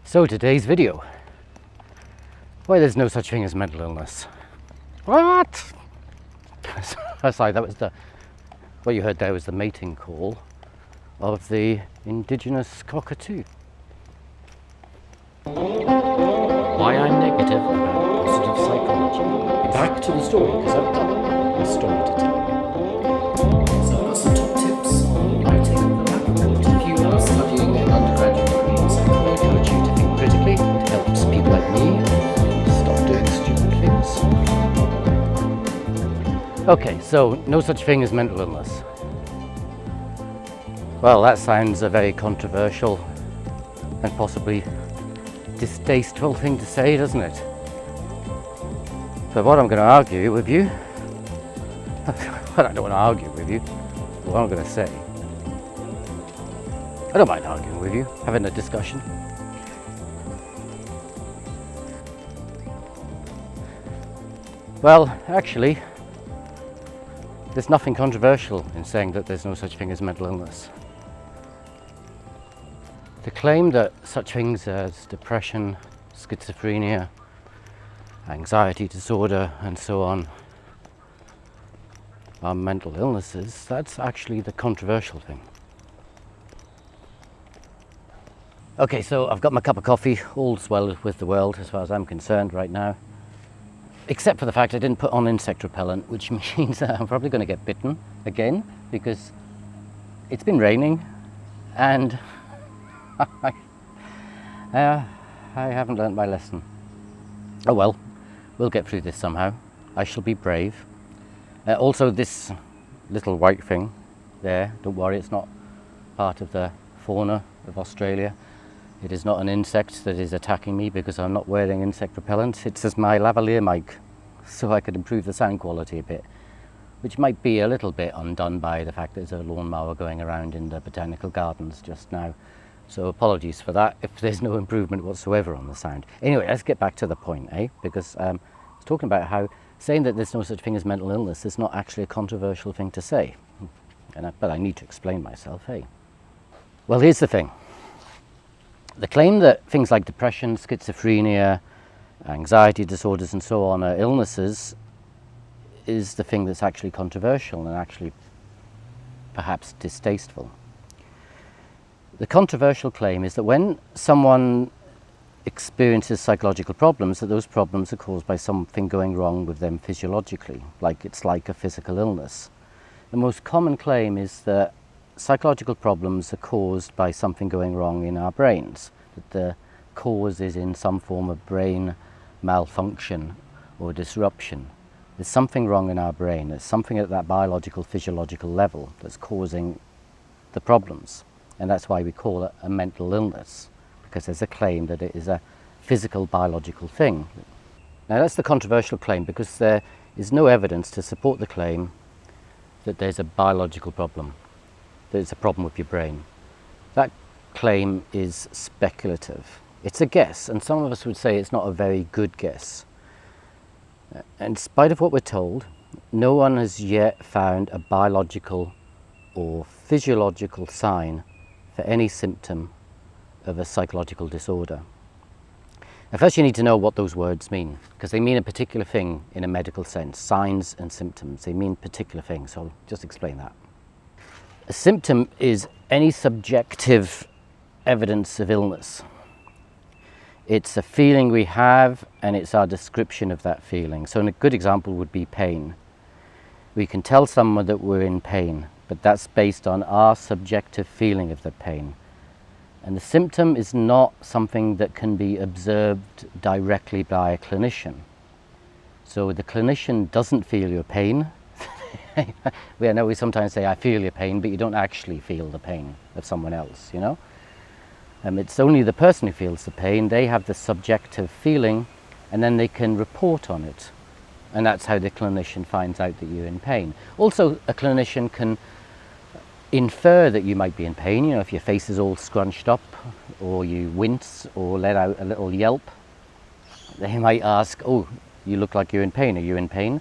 So today's video, why there's no such thing as mental illness. What? Sorry, that was what you heard there was the mating call of the indigenous cockatoo. Why I'm negative about positive psychology. Back to the story, because I've got a story to tell you. So I've got some top tips on writing the report. If you are studying an undergraduate degree in psychology, I urge you to think critically. It helps people like me stop doing stupid things. Okay, so no such thing as mental illness. Well, that sounds a very controversial and possibly distasteful thing to say, doesn't it? But what I'm going to argue with you, well, I don't want to argue with you, but what I'm going to say, I don't mind arguing with you, having a discussion. Well, actually, there's nothing controversial in saying that there's no such thing as mental illness. The claim that such things as depression, schizophrenia, anxiety disorder and so on are mental illnesses, that's actually the controversial thing. Okay, so I've got my cup of coffee, all's well with the world as far as I'm concerned right now. Except for the fact I didn't put on insect repellent, which means I'm probably going to get bitten again because it's been raining and I haven't learnt my lesson. Oh well, we'll get through this somehow. I shall be brave. Also, this little white thing there, don't worry, it's not part of the fauna of Australia. It is not an insect that is attacking me because I'm not wearing insect repellent. It's just my lavalier mic, so I could improve the sound quality a bit, which might be a little bit undone by the fact there's a lawnmower going around in the botanical gardens just now. So apologies for that if there's no improvement whatsoever on the sound. Anyway, let's get back to the point, because I was talking about how saying that there's no such thing as mental illness is not actually a controversial thing to say. But I need to explain myself, Well, here's the thing. The claim that things like depression, schizophrenia, anxiety disorders and so on are illnesses is the thing that's actually controversial and actually perhaps distasteful. The controversial claim is that when someone experiences psychological problems, that those problems are caused by something going wrong with them physiologically, like it's like a physical illness. The most common claim is that psychological problems are caused by something going wrong in our brains, that the cause is in some form of brain malfunction or disruption. There's something wrong in our brain, there's something at that biological, physiological level that's causing the problems. And that's why we call it a mental illness, because there's a claim that it is a physical, biological thing. Now that's the controversial claim because there is no evidence to support the claim that there's a biological problem, that it's a problem with your brain. That claim is speculative. It's a guess, and some of us would say it's not a very good guess. In spite of what we're told, no one has yet found a biological or physiological sign for any symptom of a psychological disorder. Now, first you need to know what those words mean, because they mean a particular thing in a medical sense. Signs and symptoms, they mean particular things, so I'll just explain that. A symptom is any subjective evidence of illness. It's a feeling we have and it's our description of that feeling. So a good example would be pain. We can tell someone that we're in pain, but that's based on our subjective feeling of the pain. And the symptom is not something that can be observed directly by a clinician. So the clinician doesn't feel your pain. I know we sometimes say, I feel your pain, but you don't actually feel the pain of someone else, It's only the person who feels the pain. They have the subjective feeling, and then they can report on it. And that's how the clinician finds out that you're in pain. Also, a clinician can infer that you might be in pain, if your face is all scrunched up, or you wince, or let out a little yelp. They might ask, oh, you look like you're in pain, are you in pain?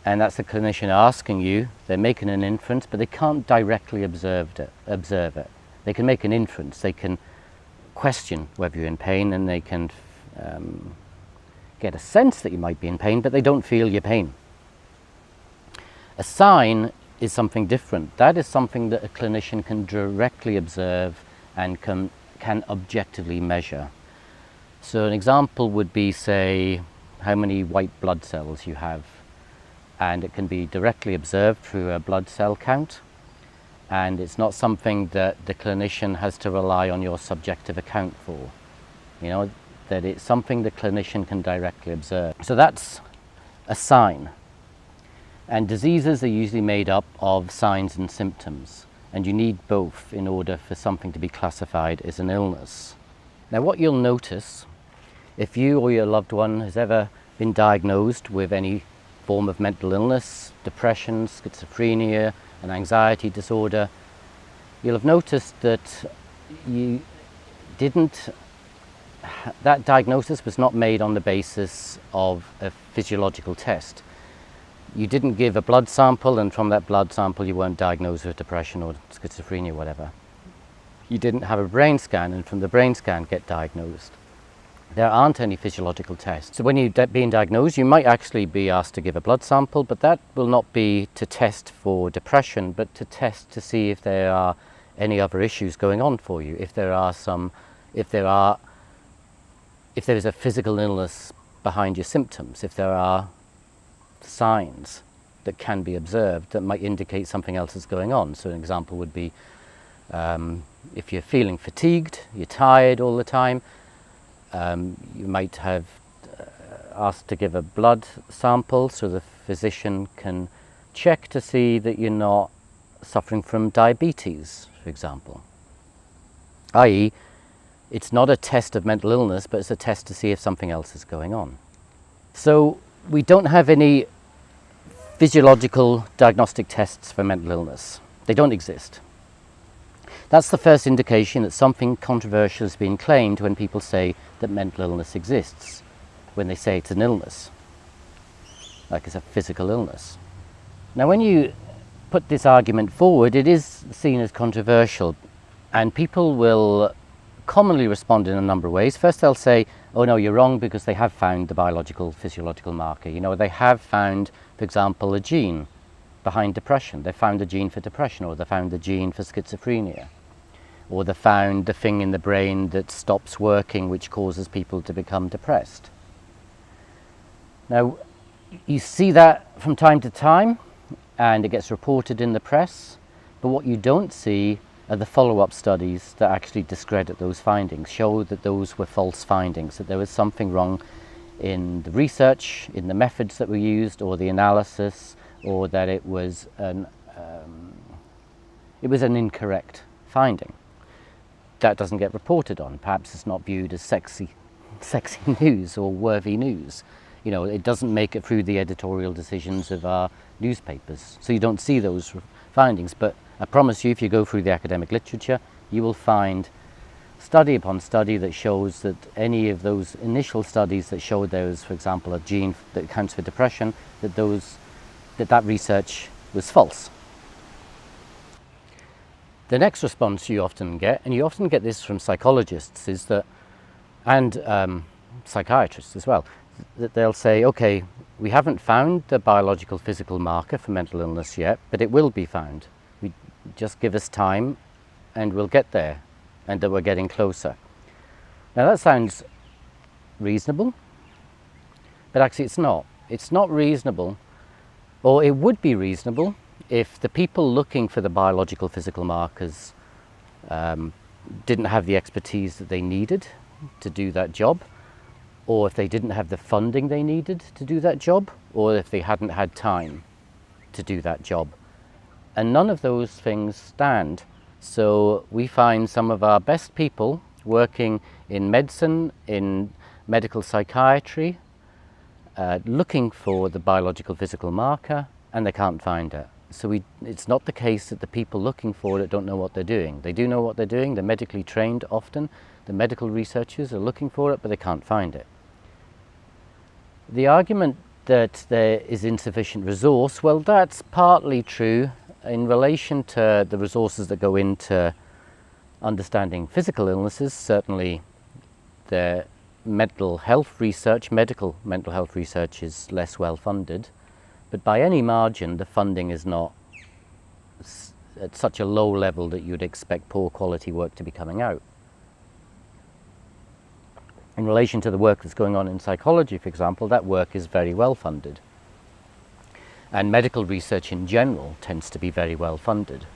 And that's the clinician asking you. They're making an inference, but they can't directly observe it. They can make an inference, they can question whether you're in pain, and they can get a sense that you might be in pain, but they don't feel your pain. A sign is something different. That is something that a clinician can directly observe and can objectively measure. So an example would be, say, how many white blood cells you have, and it can be directly observed through a blood cell count, and it's not something that the clinician has to rely on your subjective account for. You know, that it's something the clinician can directly observe. So that's a sign. And diseases are usually made up of signs and symptoms, and you need both in order for something to be classified as an illness. Now, what you'll notice, if you or your loved one has ever been diagnosed with any form of mental illness, depression, schizophrenia, an anxiety disorder, you'll have noticed that that diagnosis was not made on the basis of a physiological test. You didn't give a blood sample, and from that blood sample you weren't diagnosed with depression or schizophrenia or whatever. You didn't have a brain scan, and from the brain scan get diagnosed. There aren't any physiological tests. So when you're being diagnosed, you might actually be asked to give a blood sample, but that will not be to test for depression, but to test to see if there are any other issues going on for you, if there is a physical illness behind your symptoms, if there are signs that can be observed that might indicate something else is going on. So an example would be if you're feeling fatigued, you're tired all the time, you might have asked to give a blood sample so the physician can check to see that you're not suffering from diabetes, for example. i.e., it's not a test of mental illness, but it's a test to see if something else is going on. So we don't have any physiological diagnostic tests for mental illness. They don't exist. That's the first indication that something controversial is being claimed when people say that mental illness exists, when they say it's an illness, like it's a physical illness. Now, when you put this argument forward, it is seen as controversial, and people will commonly respond in a number of ways. First, they'll say, oh no, you're wrong, because they have found the biological physiological marker. You know, they have found, for example, a gene behind depression. They found a gene for depression, or they found a gene for schizophrenia, or they found the thing in the brain that stops working which causes people to become depressed. Now, you see that from time to time, and it gets reported in the press, but what you don't see are the follow-up studies that actually discredit those findings, show that those were false findings, that there was something wrong in the research, in the methods that were used, or the analysis, or that it was an incorrect finding. That doesn't get reported on. Perhaps it's not viewed as sexy news or worthy news. You know, it doesn't make it through the editorial decisions of our newspapers, so you don't see those findings. But I promise you, if you go through the academic literature, you will find study upon study that shows that any of those initial studies that showed there was, for example, a gene that accounts for depression, that research was false. The next response you often get, and you often get this from psychologists, is that, and psychiatrists as well, that they'll say, okay, we haven't found the biological physical marker for mental illness yet, but it will be found. Just give us time and we'll get there, and that we're getting closer. Now that sounds reasonable, but actually it's not. It's not reasonable, or it would be reasonable if the people looking for the biological physical markers didn't have the expertise that they needed to do that job, or if they didn't have the funding they needed to do that job, or if they hadn't had time to do that job. And none of those things stand. So we find some of our best people working in medicine, in medical psychiatry, looking for the biological physical marker, and they can't find it. So it's not the case that the people looking for it don't know what they're doing. They do know what they're doing. They're medically trained often. The medical researchers are looking for it, but they can't find it. The argument that there is insufficient resource, well, that's partly true in relation to the resources that go into understanding physical illnesses. Certainly the medical mental health research is less well funded, but by any margin the funding is not at such a low level that you'd expect poor quality work to be coming out. In relation to the work that's going on in psychology, for example, that work is very well funded. And medical research in general tends to be very well funded.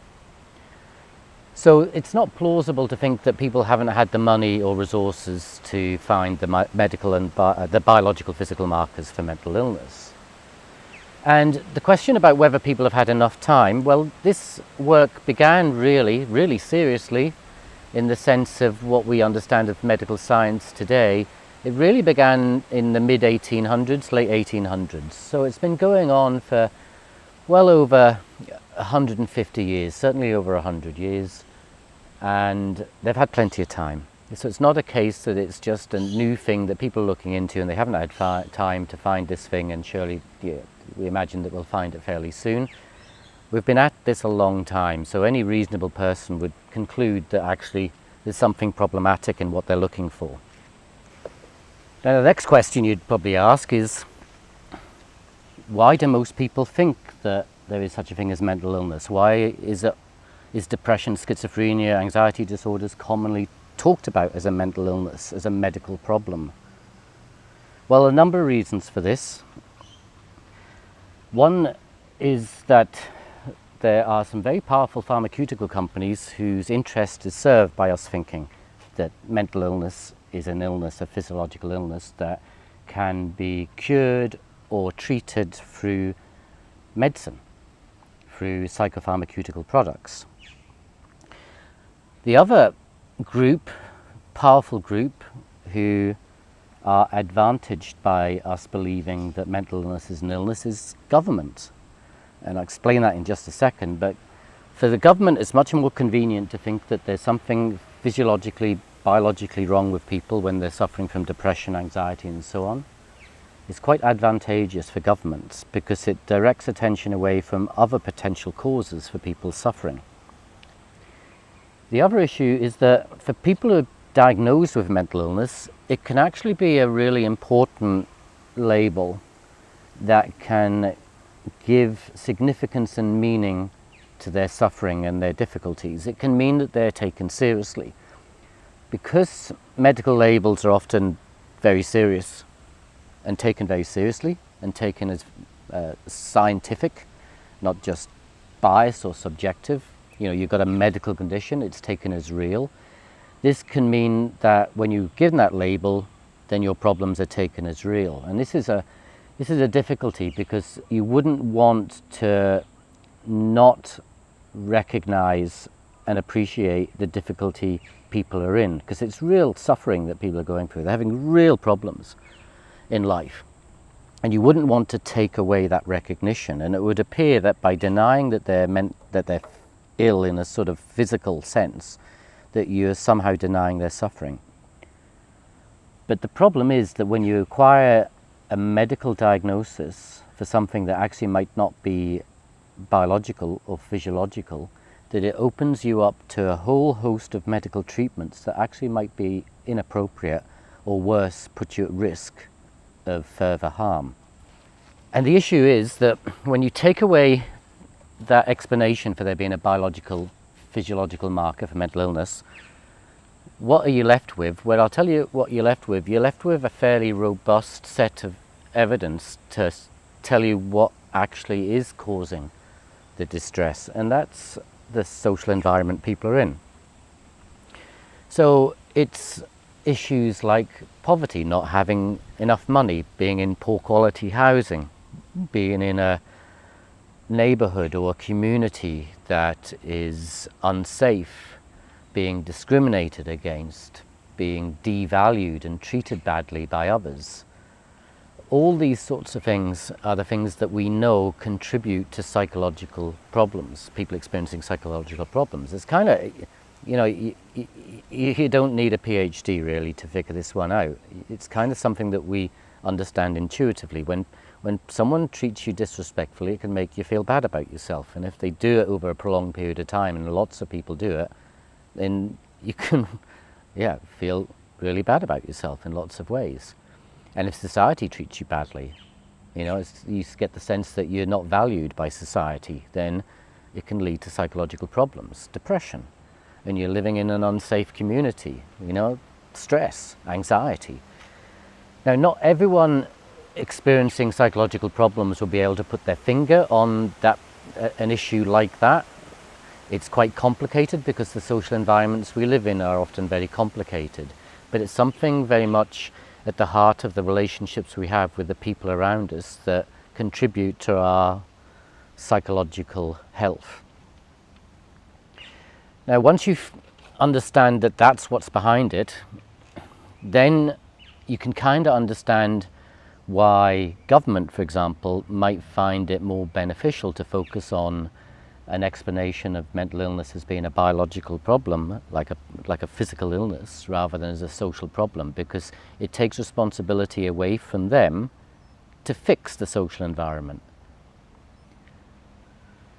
So it's not plausible to think that people haven't had the money or resources to find the medical and the biological physical markers for mental illness. And the question about whether people have had enough time, well, this work began really seriously in the sense of what we understand of medical science today. It really began in the mid-1800s, late 1800s. So it's been going on for well over 150 years, certainly over 100 years, and they've had plenty of time. So it's not a case that it's just a new thing that people are looking into and they haven't had time to find this thing, and surely we imagine that we'll find it fairly soon. We've been at this a long time, so any reasonable person would conclude that actually there's something problematic in what they're looking for. Now the next question you'd probably ask is, why do most people think that there is such a thing as mental illness? Why is depression, schizophrenia, anxiety disorders commonly talked about as a mental illness, as a medical problem? Well, a number of reasons for this. One is that there are some very powerful pharmaceutical companies whose interest is served by us thinking that mental illness is an illness, a physiological illness that can be cured or treated through medicine, through psychopharmaceutical products. The other group, powerful group, who are advantaged by us believing that mental illness is an illness is government. And I'll explain that in just a second, but for the government it's much more convenient to think that there's something physiologically, biologically wrong with people when they're suffering from depression, anxiety and so on. It's quite advantageous for governments because it directs attention away from other potential causes for people's suffering. The other issue is that for people who are diagnosed with mental illness, it can actually be a really important label that can give significance and meaning to their suffering and their difficulties. It can mean that they're taken seriously. Because medical labels are often very serious and taken very seriously and taken as scientific, not just biased or subjective. You know, you've got a medical condition, it's taken as real. This can mean that when you give that label, then your problems are taken as real. And this is a difficulty because you wouldn't want to not recognize and appreciate the difficulty people are in, because it's real suffering that people are going through. They're having real problems in life. And you wouldn't want to take away that recognition. And it would appear that by denying that they're ill in a sort of physical sense, that you're somehow denying their suffering. But the problem is that when you acquire a medical diagnosis for something that actually might not be biological or physiological, that it opens you up to a whole host of medical treatments that actually might be inappropriate or worse, put you at risk of further harm. And the issue is that when you take away that explanation for there being a biological, physiological marker for mental illness, what are you left with? Well, I'll tell you what you're left with. You're left with a fairly robust set of evidence to tell you what actually is causing the distress, and that's the social environment people are in. So it's issues like poverty, not having enough money, being in poor quality housing, being in a neighborhood or a community that is unsafe, being discriminated against, being devalued and treated badly by others. All these sorts of things are the things that we know contribute to psychological problems, people experiencing psychological problems. It's kind of, you know, you don't need a PhD really to figure this one out. It's kind of something that we understand intuitively. When someone treats you disrespectfully, it can make you feel bad about yourself. And if they do it over a prolonged period of time, and lots of people do it, then you can feel really bad about yourself in lots of ways. And if society treats you badly, you get the sense that you're not valued by society, then it can lead to psychological problems, depression, and you're living in an unsafe community, stress, anxiety. Now, not everyone experiencing psychological problems will be able to put their finger on an issue like that. It's quite complicated because the social environments we live in are often very complicated, but it's something very much at the heart of the relationships we have with the people around us that contribute to our psychological health. Now, once you understand that that's what's behind it, then you can kind of understand why government, for example, might find it more beneficial to focus on an explanation of mental illness as being a biological problem, like a physical illness, rather than as a social problem, because it takes responsibility away from them to fix the social environment.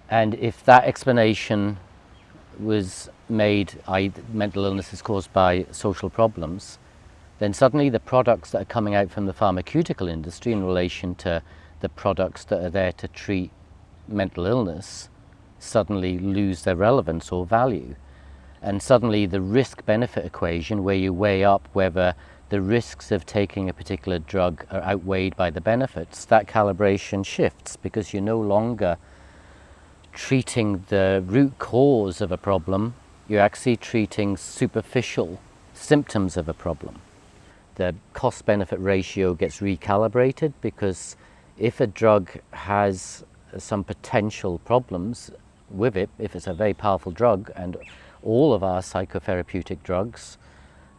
And if that explanation was made, i.e. mental illness is caused by social problems, then suddenly the products that are coming out from the pharmaceutical industry in relation to the products that are there to treat mental illness suddenly lose their relevance or value. And suddenly the risk-benefit equation, where you weigh up whether the risks of taking a particular drug are outweighed by the benefits, that calibration shifts, because you're no longer treating the root cause of a problem, you're actually treating superficial symptoms of a problem. The cost-benefit ratio gets recalibrated, because if a drug has some potential problems with it, if it's a very powerful drug, and all of our psychotherapeutic drugs,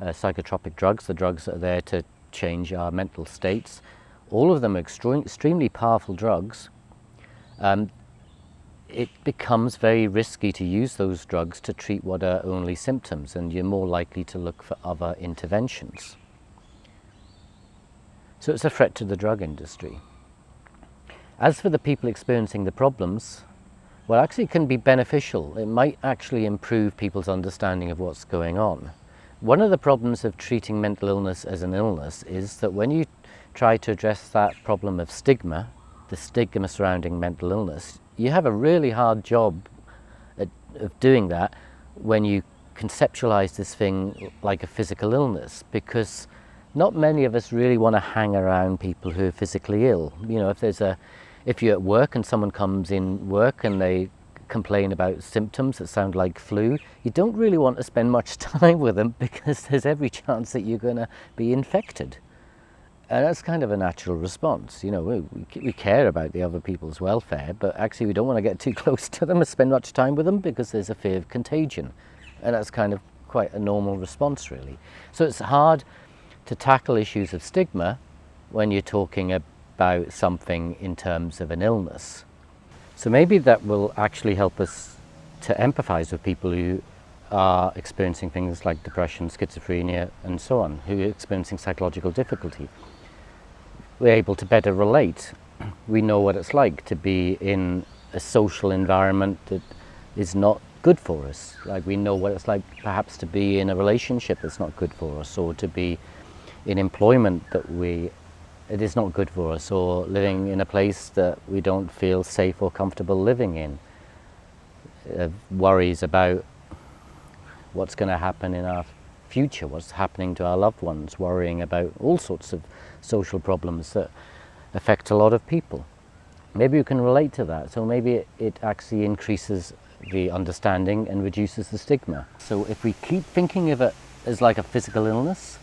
psychotropic drugs, the drugs that are there to change our mental states, all of them are extremely powerful drugs, it becomes very risky to use those drugs to treat what are only symptoms, and you're more likely to look for other interventions. So it's a threat to the drug industry. As for the people experiencing the problems, well, actually it can be beneficial. It might actually improve people's understanding of what's going on. One of the problems of treating mental illness as an illness is that when you try to address that problem of stigma, the stigma surrounding mental illness, you have a really hard job of doing that when you conceptualize this thing like a physical illness, because not many of us really want to hang around people who are physically ill. If you're at work and someone comes in work and they complain about symptoms that sound like flu, you don't really want to spend much time with them, because there's every chance that you're going to be infected. And that's kind of a natural response. We care about the other people's welfare, but actually we don't want to get too close to them or spend much time with them, because there's a fear of contagion. And that's kind of quite a normal response, really. So it's hard to tackle issues of stigma when you're talking about something in terms of an illness. So maybe that will actually help us to empathize with people who are experiencing things like depression, schizophrenia, and so on, who are experiencing psychological difficulty. We're able to better relate. We know what it's like to be in a social environment that is not good for us. Like, we know what it's like perhaps to be in a relationship that's not good for us, or to be in employment that it is not good for us, or living in a place that we don't feel safe or comfortable living in. Worries about what's going to happen in our future, what's happening to our loved ones, worrying about all sorts of social problems that affect a lot of people. Maybe you can relate to that, so maybe it actually increases the understanding and reduces the stigma. So if we keep thinking of it as like a physical illness,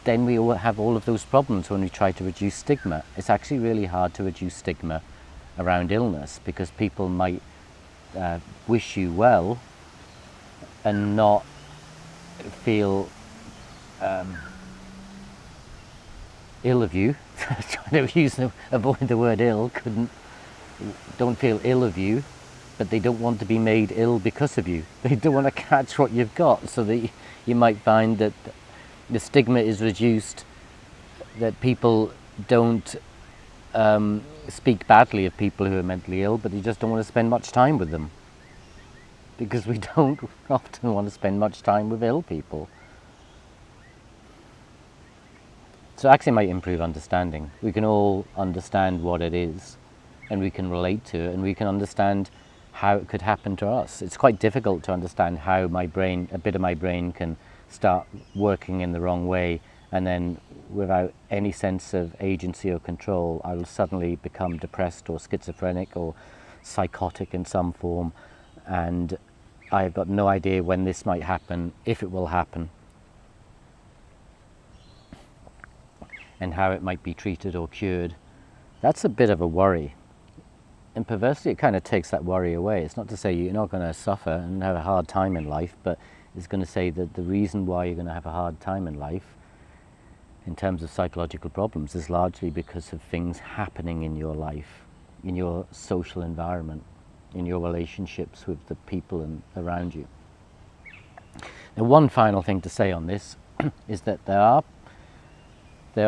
then we will have all of those problems when we try to reduce stigma. It's actually really hard to reduce stigma around illness, because people might wish you well and not feel ill of you. Trying to avoid the word ill, don't feel ill of you, but they don't want to be made ill because of you. They don't want to catch what you've got, so that you might find that the stigma is reduced, that people don't speak badly of people who are mentally ill, but you just don't want to spend much time with them. because we don't often want to spend much time with ill people. So actually it might improve understanding. We can all understand what it is, and we can relate to it, and we can understand how it could happen to us. It's quite difficult to understand how my brain, a bit of my brain, can start working in the wrong way, and then without any sense of agency or control, I will suddenly become depressed or schizophrenic or psychotic in some form, and I've got no idea when this might happen, if it will happen, and how it might be treated or cured. That's a bit of a worry. And perversely, it kind of takes that worry away. It's not to say you're not going to suffer and have a hard time in life, but it's going to say that the reason why you're going to have a hard time in life, in terms of psychological problems, is largely because of things happening in your life, in your social environment, in your relationships with the people around you. Now, one final thing to say on this is that there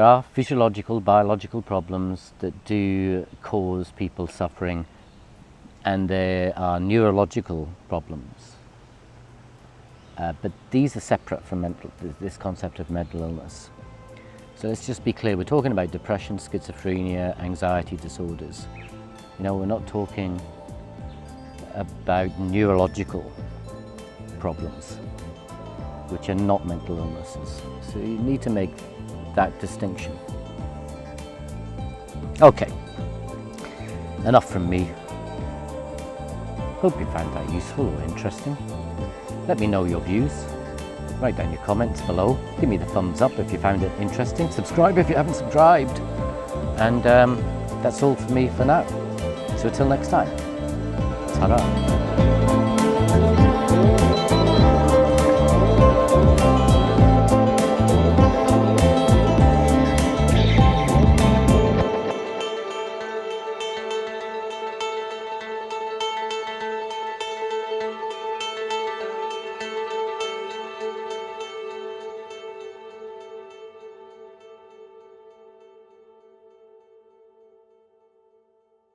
are physiological, biological problems that do cause people suffering, and there are neurological problems. But these are separate from this concept of mental illness. So let's just be clear, we're talking about depression, schizophrenia, anxiety disorders. You know, we're not talking about neurological problems, which are not mental illnesses. So you need to make that distinction. Okay, enough from me. Hope you found that useful or interesting. Let me know your views. Write down your comments below. Give me the thumbs up if you found it interesting. Subscribe if you haven't subscribed. And that's all from me for now. So until next time, ta-ra.